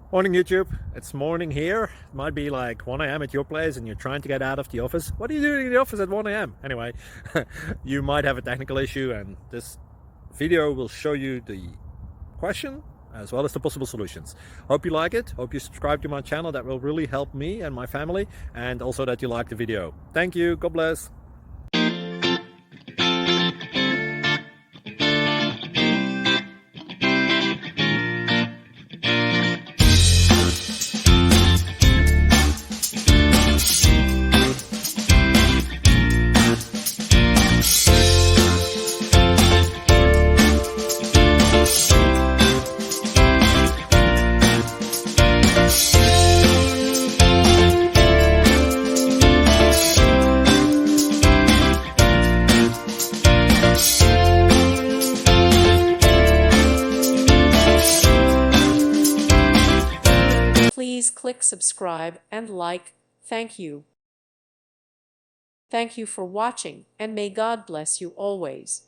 Morning YouTube, it's morning here. It might be like 1 a.m. at your place and you're trying to get out of the office. What are you doing in the office at 1 a.m.? Anyway, you might have a technical issue and this video will show you the question as well as the possible solutions. Hope you like it, hope you subscribe to my channel. That will really help me and my family, and also that you like the video. Thank you, God bless. Please click subscribe and like. Thank you. Thank you for watching, and may God bless you always.